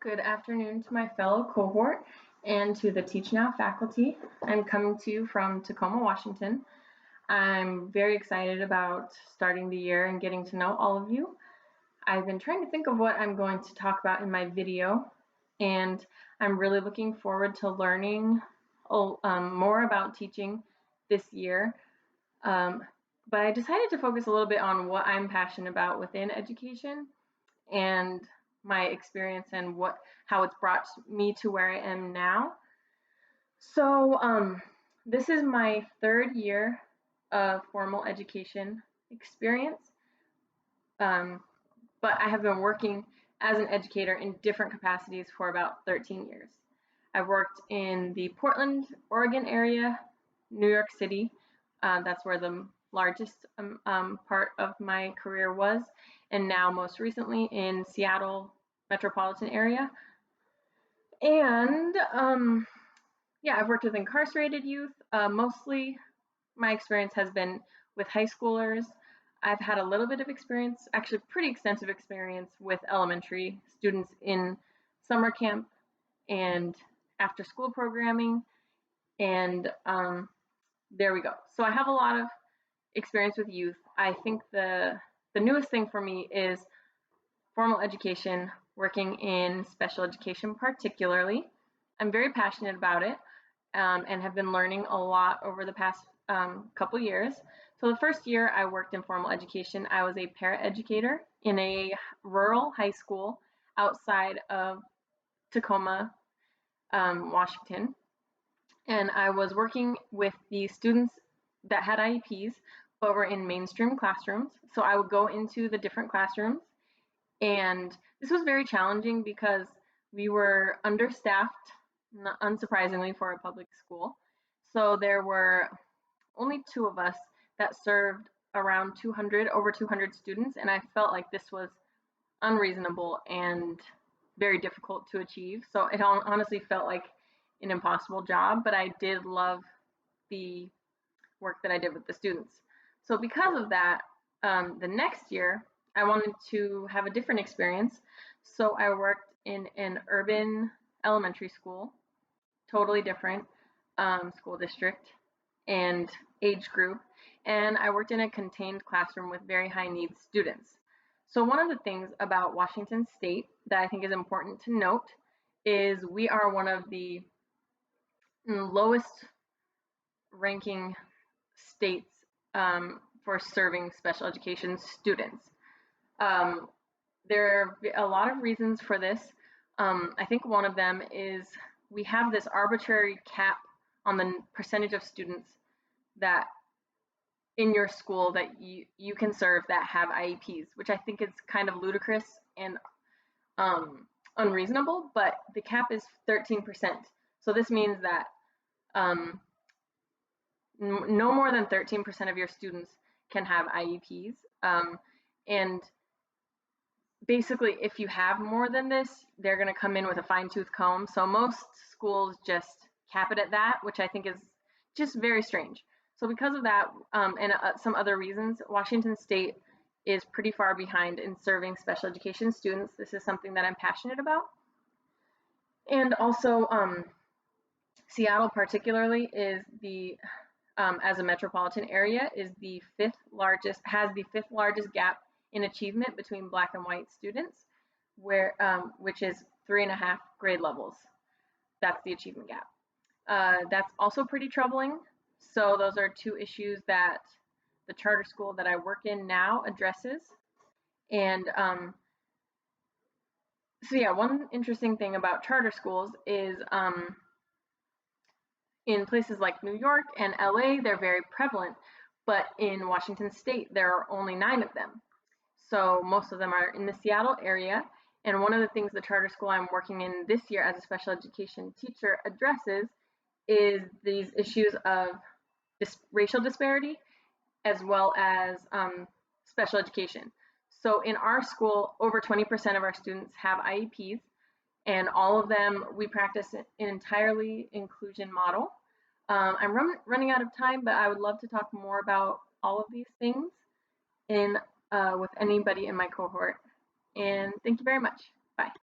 Good afternoon to my fellow cohort and to the Teach Now faculty. I'm coming to you from Tacoma, Washington. I'm very excited about starting the year and getting to know all of you. I've been trying to think of what I'm going to talk about in my video, and I'm really looking forward to learning more about teaching this year. But I decided to focus a little bit on what I'm passionate about within education and my experience and how it's brought me to where I am now. So this is my third year of formal education experience, but I have been working as an educator in different capacities for about 13 years. I've worked in the Portland, Oregon area, New York City. That's where the largest part of my career was, and now most recently in Seattle metropolitan area. And yeah, I've worked with incarcerated youth. Mostly my experience has been with high schoolers. I've had a little bit of experience, actually pretty extensive experience with elementary students in summer camp and after school programming. And there we go. So I have a lot of experience with youth. I think the newest thing for me is formal education, working in special education particularly. I'm very passionate about it and have been learning a lot over the past couple years. So the first year I worked in formal education, I was a paraeducator in a rural high school outside of Tacoma, Washington. And I was working with the students that had IEPs, but were in mainstream classrooms. So I would go into the different classrooms, and this was very challenging because we were understaffed, unsurprisingly for a public school. So there were only two of us that served around over 200 students, and I felt like this was unreasonable and very difficult to achieve. So it honestly felt like an impossible job, but I did love the work that I did with the students. So because of that, the next year, I wanted to have a different experience. So I worked in an urban elementary school, totally different school district and age group. And I worked in a contained classroom with very high needs students. So one of the things about Washington State that I think is important to note is we are one of the lowest ranking states for serving special education students. Um, there are a lot of reasons for this. I think one of them is we have this arbitrary cap on the percentage of students that in your school that you can serve that have IEPs, which I think is kind of ludicrous and unreasonable, but the cap is 13%. So this means that no more than 13% of your students can have IEPs. And basically, if you have more than this, they're going to come in with a fine-tooth comb. So most schools just cap it at that, which I think is just very strange. So because of that and some other reasons, Washington State is pretty far behind in serving special education students. This is something that I'm passionate about. And also, Seattle particularly is as a metropolitan area, has the fifth largest gap in achievement between Black and white students, which is 3.5 grade levels. That's the achievement gap. That's also pretty troubling. So those are two issues that the charter school that I work in now addresses. And so yeah, one interesting thing about charter schools is in places like New York and LA, they're very prevalent, but in Washington State, there are only 9 of them. So most of them are in the Seattle area. And one of the things the charter school I'm working in this year as a special education teacher addresses is these issues of racial disparity as well as special education. So in our school, over 20% of our students have IEPs, and all of them, we practice an entirely inclusion model. I'm running out of time, but I would love to talk more about all of these things with anybody in my cohort. And thank you very much. Bye.